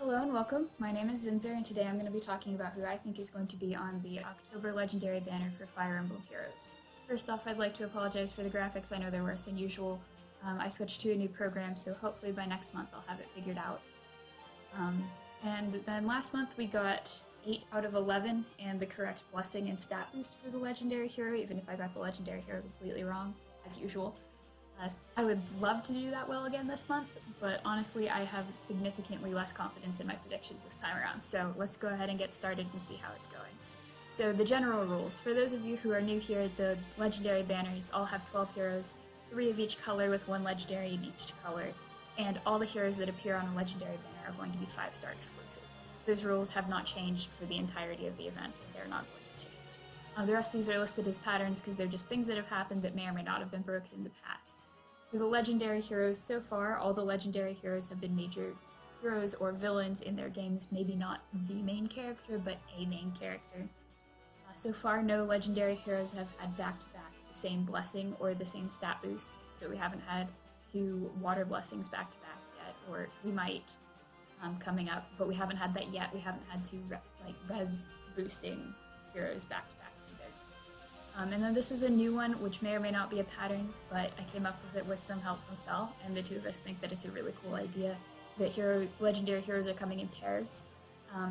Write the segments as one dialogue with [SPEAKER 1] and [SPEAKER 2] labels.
[SPEAKER 1] Hello and welcome. My name is Zinzer, and today I'm going to be talking about who I think is going to be on the October Legendary banner for Fire Emblem Heroes. First off, I'd like to apologize for the graphics. I know they're worse than usual. I switched to a new program, so hopefully by next month I'll have it figured out. And then last month we got 8 out of 11 and the correct blessing and stat boost for the Legendary Hero, even if I got the Legendary Hero completely wrong, as usual. I would love to do that well again this month, but honestly I have significantly less confidence in my predictions this time around, so let's go ahead and get started and see how it's going. So the general rules. For those of you who are new here, the Legendary banners all have 12 heroes, 3 of each color with 1 Legendary in each color, and all the heroes that appear on a Legendary banner are going to be 5-star exclusive. Those rules have not changed for the entirety of the event, and they're not going to change. The rest of these are listed as patterns because they're just things that have happened that may or may not have been broken in the past. For the Legendary Heroes so far, all the Legendary Heroes have been major heroes or villains in their games, maybe not the main character, but a main character. So far, no Legendary Heroes have had back-to-back the same blessing or the same stat boost, so we haven't had 2 water blessings back-to-back yet, or we might coming up, but we haven't had that yet. We haven't had 2 res boosting heroes back-to-back. And then this is a new one, which may or may not be a pattern, but I came up with it with some help from Fel, and the two of us think that it's a really cool idea that Legendary Heroes are coming in pairs.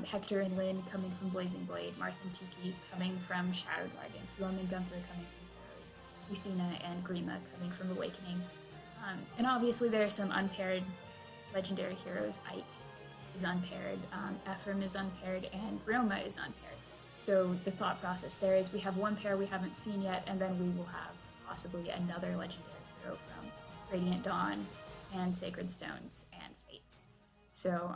[SPEAKER 1] Hector and Lynn coming from Blazing Blade, Marth and Tiki coming from Shadow Dragon, Flume and Gunther coming from Heroes, Lucina and Grima coming from Awakening. And obviously there are some unpaired Legendary Heroes. Ike is unpaired, Ephraim is unpaired, and Ryoma is unpaired. So the thought process there is we have 1 pair we haven't seen yet, and then we will have possibly another Legendary Hero from Radiant Dawn and Sacred Stones and Fates. So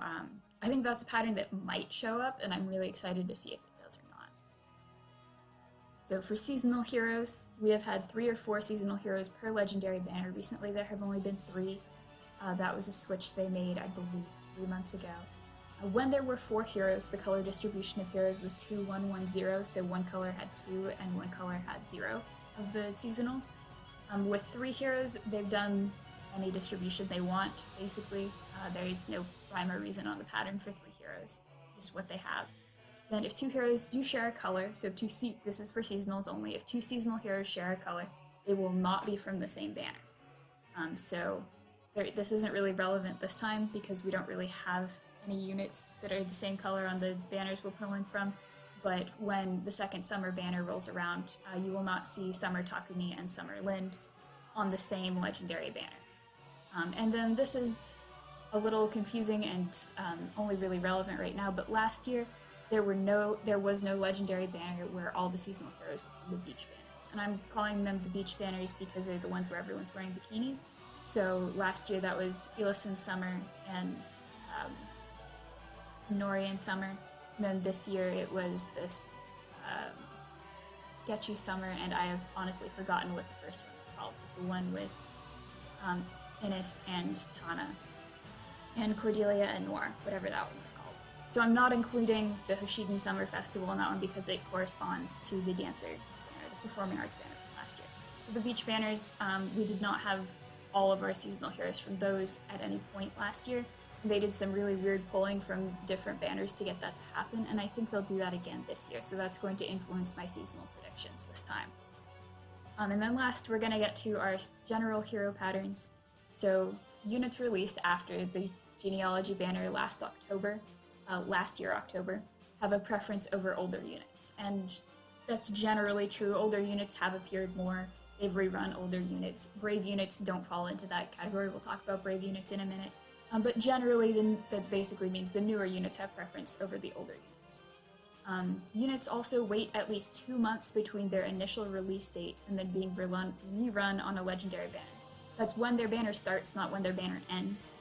[SPEAKER 1] I think that's a pattern that might show up, and I'm really excited to see if it does or not. So for seasonal heroes, we have had 3 or 4 seasonal heroes per Legendary banner. Recently there have only been 3. That was a switch they made, I believe, 3 months ago. When there were 4 heroes, the color distribution of heroes was 2-1-1-0, so 1 color had 2 and 1 color had 0 of the seasonals. With 3 heroes, they've done any distribution they want, basically. There is no rhyme or reason on the pattern for 3 heroes, just what they have. Then if 2 heroes do share a color, so if this is for seasonals only, if 2 seasonal heroes share a color, they will not be from the same banner. This isn't really relevant this time because we don't really have any units that are the same color on the banners we're pulling from, but when the second Summer banner rolls around, you will not see Summer Takumi and Summer Lind on the same Legendary banner. And then this is a little confusing and only really relevant right now, but last year there was no Legendary banner where all the seasonal heroes were from the beach banners. And I'm calling them the beach banners because they're the ones where everyone's wearing bikinis. So last year that was Illisan Summer and Nori and Summer. And then this year it was this Sketchy Summer, and I have honestly forgotten what the first one was called, but the one with Innis and Tana and Cordelia and Noir, whatever that one was called. So I'm not including the Hoshiden Summer Festival in that one because it corresponds to the Dancer banner, the Performing Arts banner from last year. So the beach banners, we did not have all of our seasonal heroes from those at any point last year. They did some really weird pulling from different banners to get that to happen, and I think they'll do that again this year, so that's going to influence my seasonal predictions this time. And then last, we're going to get to our general hero patterns. So units released after the Genealogy banner last year October, have a preference over older units, and that's generally true. Older units have appeared more. They've rerun older units. Brave units don't fall into that category. We'll talk about brave units in a minute. But generally, that basically means the newer units have preference over the older units. Units also wait at least 2 months between their initial release date and then being rerun on a Legendary banner. That's when their banner starts, not when their banner ends.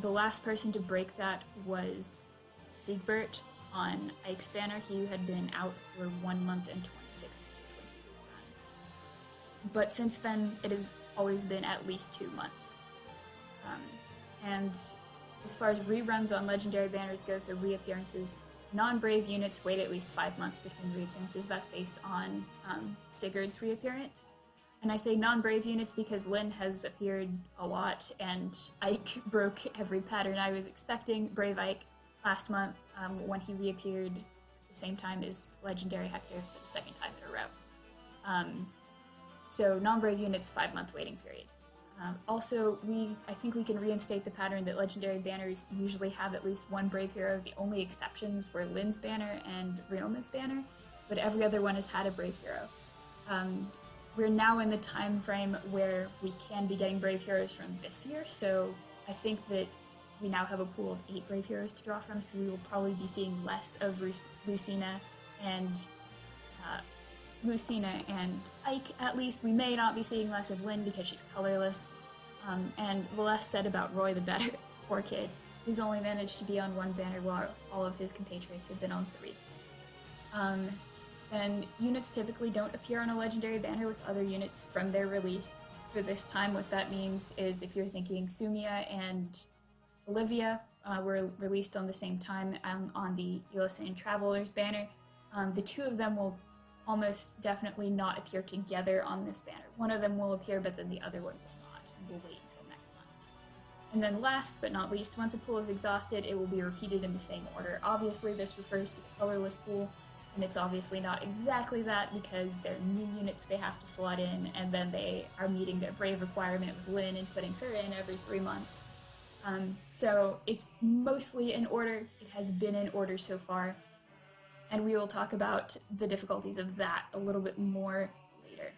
[SPEAKER 1] The last person to break that was Siegbert on Ike's banner. He had been out for 1 month and 26 days when he rerun. But since then, it has always been at least 2 months. And as far as reruns on Legendary banners go, so reappearances, non-brave units wait at least 5 months between reappearances. That's based on Sigurd's reappearance. And I say non-brave units because Lynn has appeared a lot, and Ike broke every pattern I was expecting. Brave Ike last month when he reappeared at the same time as Legendary Hector for the second time in a row. So non-brave units, 5-month waiting period. Also, I think we can reinstate the pattern that Legendary banners usually have at least one brave hero. The only exceptions were Lynn's banner and Ryoma's banner, but every other one has had a brave hero. We're now in the time frame where we can be getting brave heroes from this year, so I think that we now have a pool of 8 brave heroes to draw from, so we will probably be seeing less of Lucina and Ike. At least we may not be seeing less of Lynn because she's colorless. And the less said about Roy, the better. Poor kid. He's only managed to be on 1 banner while all of his compatriots have been on 3. And units typically don't appear on a legendary banner with other units from their release. For this time, what that means is if you're thinking Sumia and Olivia were released on the same time on the Elisane Travelers banner, the 2 of them will almost definitely not appear together on this banner. One of them will appear, but then the other one will not, and we'll wait until next month. And then last but not least, once a pool is exhausted, it will be repeated in the same order. Obviously, this refers to the colorless pool, and it's obviously not exactly that because they're new units they have to slot in, and then they are meeting their brave requirement with Lynn and putting her in every 3 months. So it's mostly in order. It has been in order so far, and we will talk about the difficulties of that a little bit more later.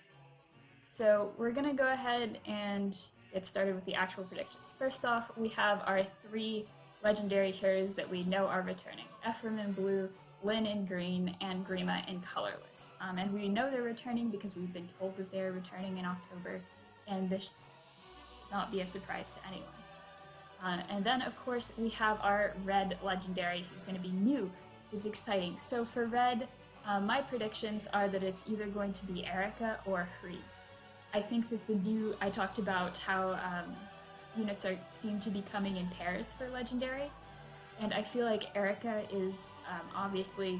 [SPEAKER 1] So we're going to go ahead and get started with the actual predictions. First off, we have our 3 legendary heroes that we know are returning. Ephraim in blue, Lynn in green, and Grima in colorless. And we know they're returning because we've been told that they're returning in October, and this should not be a surprise to anyone. And then, of course, we have our red legendary who's going to be new, which is exciting. So for red, my predictions are that it's either going to be Erica or Hree. I think that I talked about how units seem to be coming in pairs for legendary, and I feel like Erica is obviously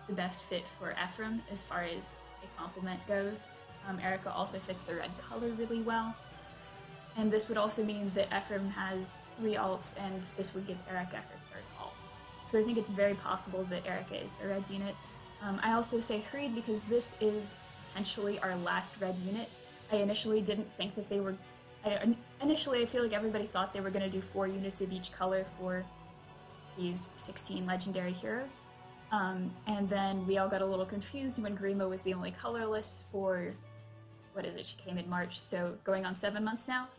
[SPEAKER 1] the best fit for Ephraim as far as a complement goes. Erica also fits the red color really well. And this would also mean that Ephraim has 3 alts, and this would give Erica her 3rd alt. So I think it's very possible that Erica is the red unit. I also say Hree because this is potentially our last red unit. I initially didn't think that they were... Initially, I feel like everybody thought they were going to do 4 units of each color for these 16 legendary heroes. And then we all got a little confused when Grima was the only colorless for... she came in March, so going on 7 months now.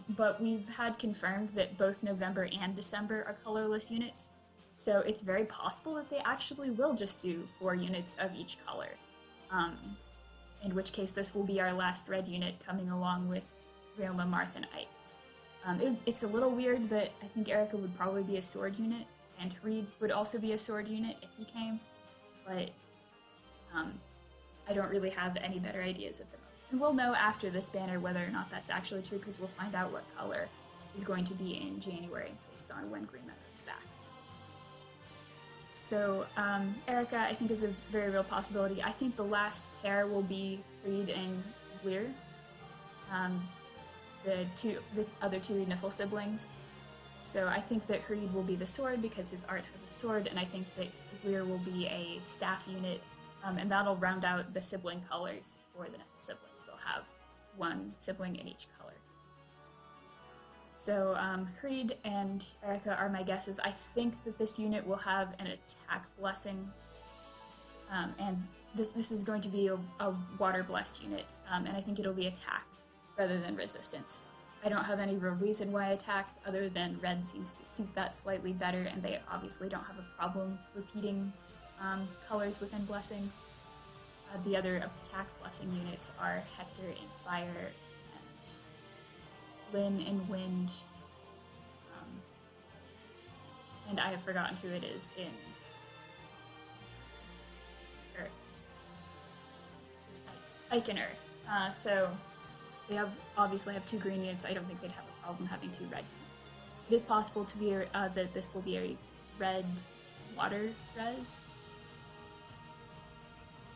[SPEAKER 1] But we've had confirmed that both November and December are colorless units, so it's very possible that they actually will just do 4 units of each color, in which case this will be our last red unit coming along with Ryoma, Marth, and Ike. It's a little weird, but I think Erica would probably be a sword unit, and Reed would also be a sword unit if he came, but I don't really have any better ideas at the moment. And we'll know after this banner whether or not that's actually true, because we'll find out what color is going to be in January based on when Grima comes back. So Erica, I think, is a very real possibility. I think the last pair will be Reed and Weir, the other 2 Niffle siblings. So I think that Reed will be the sword because his art has a sword, and I think that Weir will be a staff unit, and that'll round out the sibling colors for the Niffle siblings. They'll have 1 sibling in each color. So Reed and Erica are my guesses. I think that this unit will have an attack blessing, and this is going to be a water blessed unit, and I think it'll be attack rather than resistance. I don't have any real reason why attack, other than red seems to suit that slightly better, and they obviously don't have a problem repeating colors within blessings. The other attack blessing units are Hector in fire and Lynn in wind, and I have forgotten who it is in Earth. It's Ike and Earth. So they obviously have 2 green units. I don't think they'd have a problem having 2 red units. It is possible to be that this will be a red water res,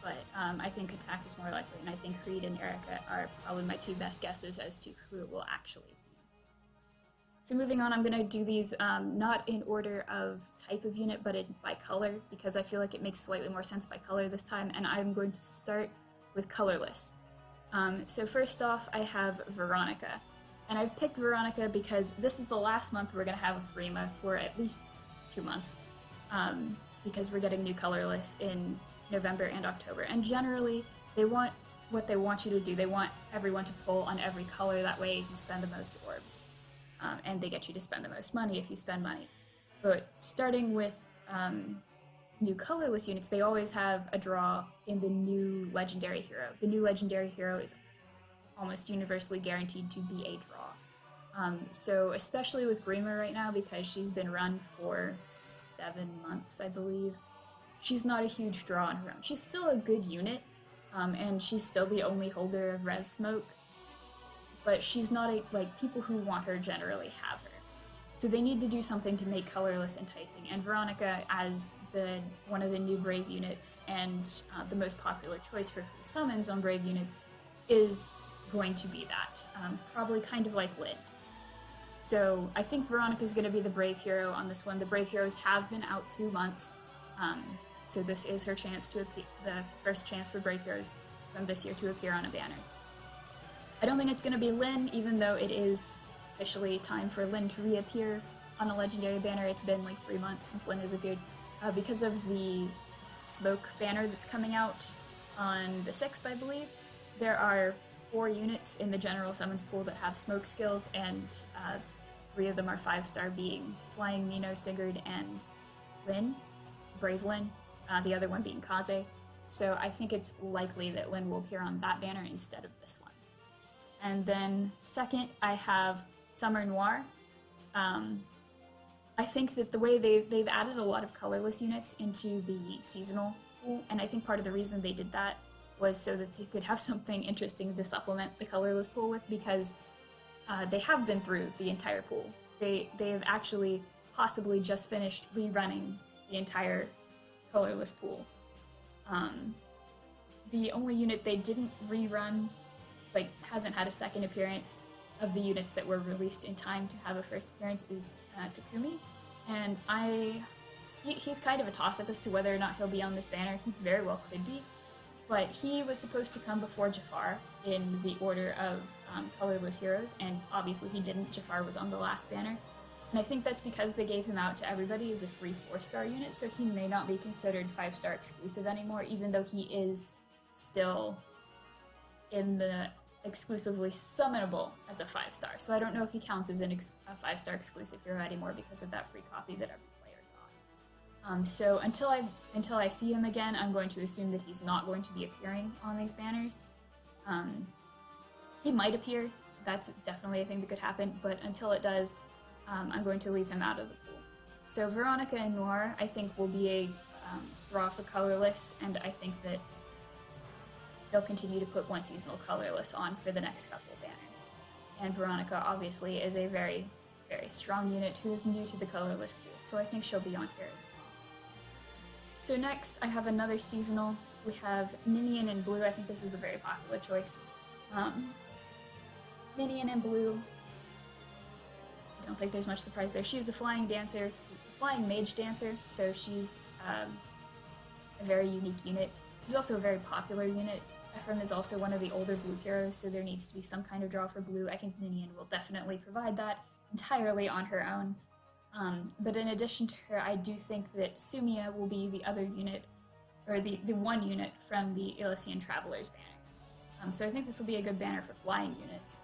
[SPEAKER 1] but I think attack is more likely, and I think Reed and Erica are probably my 2 best guesses as to who it will actually be. So moving on, I'm going to do these not in order of type of unit, but by color, because I feel like it makes slightly more sense by color this time, and I'm going to start with colorless. So first off, I have Veronica. And I've picked Veronica because this is the last month we're going to have with Rima for at least 2 months, because we're getting new colorless in November and October. And generally, what they want you to do, they want everyone to pull on every color, that way you spend the most orbs. And they get you to spend the most money if you spend money. But starting with new colorless units, they always have a draw in the new legendary hero. The new legendary hero is almost universally guaranteed to be a draw. So especially with Grima right now, because she's been run for 7 months, I believe, she's not a huge draw on her own. She's still a good unit, and she's still the only holder of Res Smoke, but she's not people who want her generally have her. So they need to do something to make colorless enticing, and Veronica, as one of the new Brave units and the most popular choice for summons on Brave units, is going to be that. Probably kind of like Lynn. So I think Veronica's going to be the Brave hero on this one. The Brave heroes have been out 2 months, so this is her chance to appear, the first chance for Brave heroes from this year to appear on a banner. I don't think it's going to be Lynn, even though it is officially time for Lynn to reappear on a legendary banner. It's been like 3 months since Lynn has appeared, because of the Smoke banner that's coming out on the 6th, I believe. There are 4 units in the general summons pool that have Smoke skills, and 3 of them are 5-star, being Flying Mino, Sigurd, and Lynn, Brave Lynn, the other one being Kaze. So I think it's likely that Lynn will appear on that banner instead of this one. And then second, I have Summer Noir. I think that the way they've added a lot of colorless units into the seasonal pool, and I think part of the reason they did that was so that they could have something interesting to supplement the colorless pool with, because they have been through the entire pool. They have actually possibly just finished rerunning the entire colorless pool. The only unit they didn't rerun, hasn't had a second appearance of the units that were released in time to have a first appearance, is Takumi. And he's kind of a toss-up as to whether or not he'll be on this banner. He very well could be, but he was supposed to come before Jafar in the order of colorless heroes, and obviously he didn't. Jafar was on the last banner. And I think that's because they gave him out to everybody as a free 4-star unit, so he may not be considered 5-star exclusive anymore, even though he is still in the exclusively summonable as a 5-star. So I don't know if he counts as a 5-star exclusive hero anymore because of that free copy that every player got. So until I see him again, I'm going to assume that he's not going to be appearing on these banners. He might appear. That's definitely a thing that could happen, but until it does, I'm going to leave him out of the pool. So Veronica and Noir, I think, will be a draw for colorless, and I think that they'll continue to put one seasonal colorless on for the next couple of banners. And Veronica obviously is a very, very strong unit who is new to the colorless pool, so I think she'll be on here as well. So next, I have another seasonal. We have Ninian in blue. I think this is a very popular choice. Ninian in blue, I don't think there's much surprise there. She's a flying mage dancer, so she's a very unique unit. She's also a very popular unit. Ephraim is also one of the older blue heroes, so there needs to be some kind of draw for blue. I think Ninian will definitely provide that entirely on her own. But in addition to her, I do think that Sumia will be the other unit, or the one unit from the Elysian Travelers banner. So I think this will be a good banner for flying units,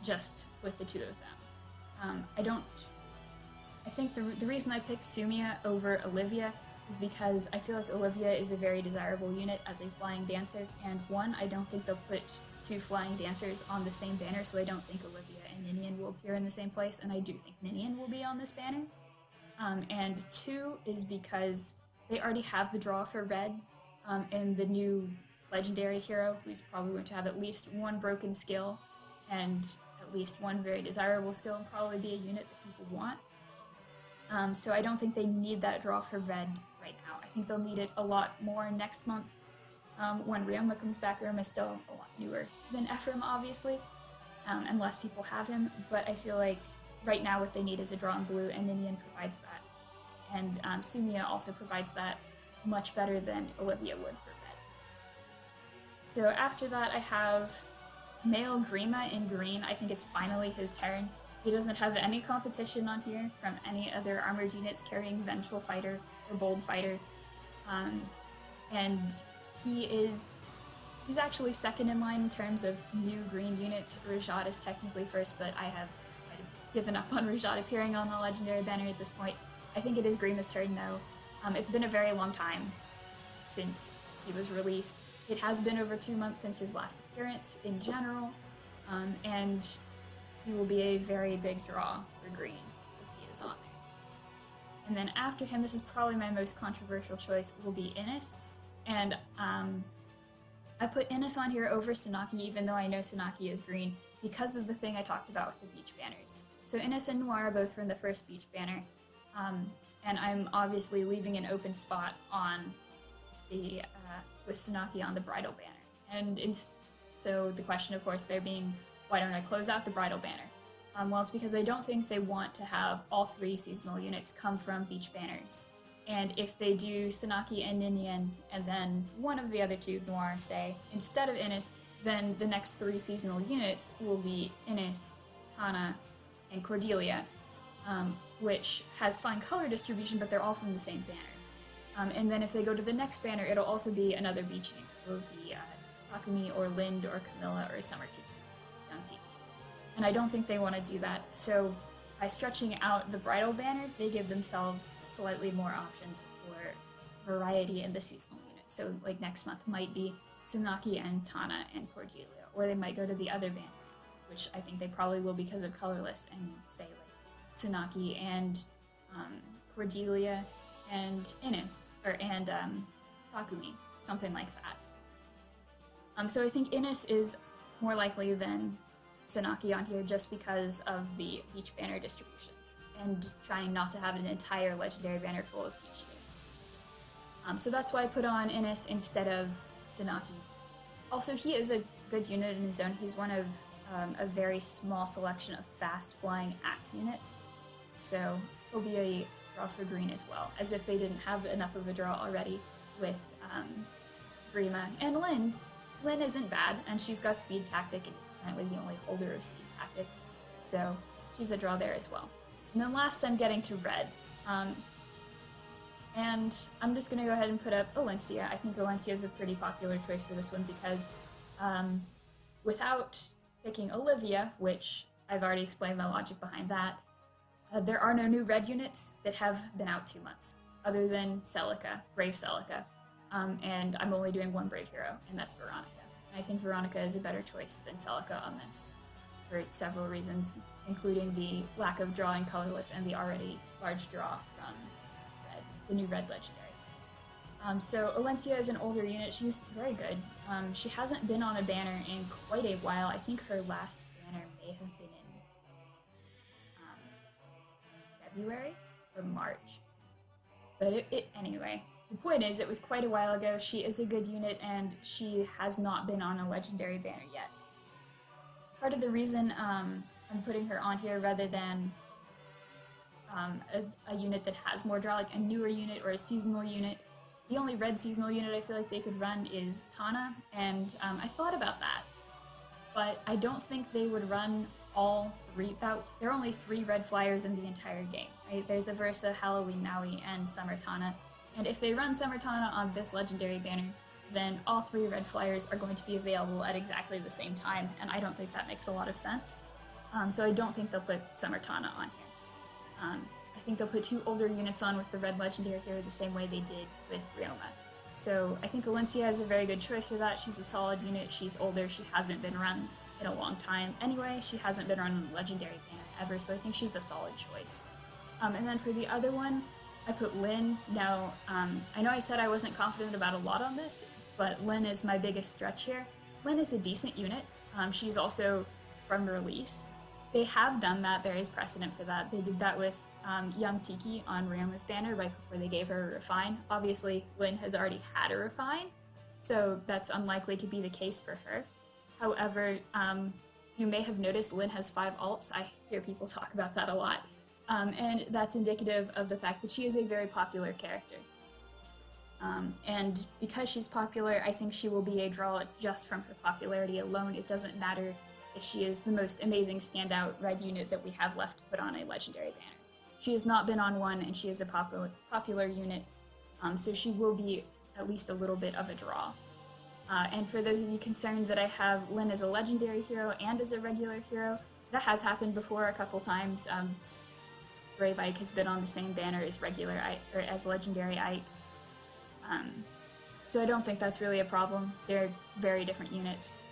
[SPEAKER 1] just with the 2 of them. I think the reason I picked Sumia over Olivia is because I feel like Olivia is a very desirable unit as a flying dancer, and 1, I don't think they'll put 2 flying dancers on the same banner, so I don't think Olivia and Ninian will appear in the same place, and I do think Ninian will be on this banner. And 2 is because they already have the draw for red, and the new legendary hero, who's probably going to have at least 1 broken skill, and at least 1 very desirable skill, and probably be a unit that people want. So I don't think they need that draw for red right now. I think they'll need it a lot more next month when Ryoma comes back. Ryoma is still a lot newer than Ephraim, obviously, and less people have him, but I feel like right now what they need is a draw in blue, and Ninian provides that. And Sumia also provides that much better than Olivia would for red. So after that, I have male Grima in green. I think it's finally his turn. He doesn't have any competition on here from any other armored units carrying Vengeful Fighter or Bold Fighter. And he's actually second in line in terms of new green units. Rajat is technically first, but I have given up on Rajat appearing on the Legendary banner at this point. I think it is Grima's turn though. It's been a very long time since he was released. It has been over 2 months since his last appearance in general, and he will be a very big draw for green if he is on there. And then after him, this is probably my most controversial choice, will be Innis. And I put Innis on here over Sanaki, even though I know Sanaki is green, because of the thing I talked about with the beach banners. So Innis and Noir are both from the first beach banner, and I'm obviously leaving an open spot on the with Sanaki on the bridal banner. And so the question, of course, there being, why don't I close out the bridal banner? Well, it's because I don't think they want to have all 3 seasonal units come from beach banners. And if they do Sanaki and Ninian, and then one of the other 2, Noir, say, instead of Innis, then the next 3 seasonal units will be Innis, Tana, and Cordelia, which has fine color distribution, but they're all from the same banner. And then if they go to the next banner, it'll also be another beach unit. It will be Takumi or Lind or Camilla or Summer Tiki, Young Tiki. And I don't think they want to do that, so by stretching out the bridal banner, they give themselves slightly more options for variety in the seasonal unit. So like next month might be Sanaki and Tana and Cordelia, or they might go to the other banner, which I think they probably will because of colorless, and say like Sanaki and Cordelia and Innis, and Takumi, something like that. So I think Innis is more likely than Sanaki on here just because of the beach banner distribution and trying not to have an entire legendary banner full of beach units. So that's why I put on Innis instead of Sanaki. Also, he is a good unit in his own. He's one of a very small selection of fast flying axe units, so he'll be a draw for green as well, as if they didn't have enough of a draw already with Grima and Lind. Lynn isn't bad, and she's got Speed Tactic, and is currently the only holder of Speed Tactic, so she's a draw there as well. And then last I'm getting to red, and I'm just going to go ahead and put up Alencia. I think Alencia is a pretty popular choice for this one because without picking Olivia, which I've already explained my logic behind that, there are no new red units that have been out 2 months, other than Celica, Brave Celica. And I'm only doing 1 Brave Hero, and that's Veronica. And I think Veronica is a better choice than Celica on this, for several reasons, including the lack of drawing colorless and the already large draw from red, the new red legendary. So Alencia is an older unit. She's very good. She hasn't been on a banner in quite a while. I think her last banner may have been in February or March. But anyway. The point is, it was quite a while ago. She is a good unit, and she has not been on a legendary banner yet. Part of the reason I'm putting her on here rather than a unit that has more draw, like a newer unit or a seasonal unit, the only red seasonal unit I feel like they could run is Tana, and I thought about that. But I don't think they would run all 3. There are only 3 red flyers in the entire game, right? There's Aversa, Halloween Maui, and Summer Tana. And if they run Summer Tana on this legendary banner, then all 3 red flyers are going to be available at exactly the same time, and I don't think that makes a lot of sense. So I don't think they'll put Summer Tana on here. I think they'll put 2 older units on with the red legendary here the same way they did with Ryoma. So I think Alencia is a very good choice for that. She's a solid unit, she's older, she hasn't been run in a long time. Anyway, she hasn't been run on a legendary banner ever, so I think she's a solid choice. And then for the other one, I put Lynn. Now, I know I said I wasn't confident about a lot on this, but Lynn is my biggest stretch here. Lynn is a decent unit. She's also from release. They have done that. There is precedent for that. They did that with Young Tiki on Ryoma's banner right before they gave her a refine. Obviously, Lynn has already had a refine, so that's unlikely to be the case for her. However, you may have noticed Lynn has 5 alts. I hear people talk about that a lot. And that's indicative of the fact that she is a very popular character. And because she's popular, I think she will be a draw just from her popularity alone. It doesn't matter if she is the most amazing standout red unit that we have left to put on a legendary banner. She has not been on one, and she is a popular unit, so she will be at least a little bit of a draw. And for those of you concerned that I have Lynn as a legendary hero and as a regular hero, that has happened before a couple times. Brave Ike has been on the same banner as regular Ike, or as legendary Ike. So I don't think that's really a problem. They're very different units.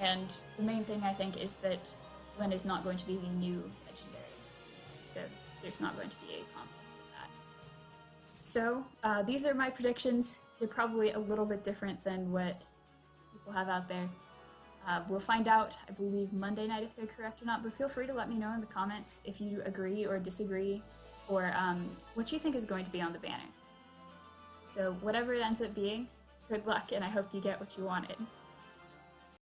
[SPEAKER 1] And the main thing I think is that Lynn is not going to be the new legendary. So there's not going to be a conflict with that. So these are my predictions. They're probably a little bit different than what people have out there. We'll find out, I believe, Monday night if they're correct or not, but feel free to let me know in the comments if you agree or disagree, or what you think is going to be on the banner. So whatever it ends up being, good luck, and I hope you get what you wanted.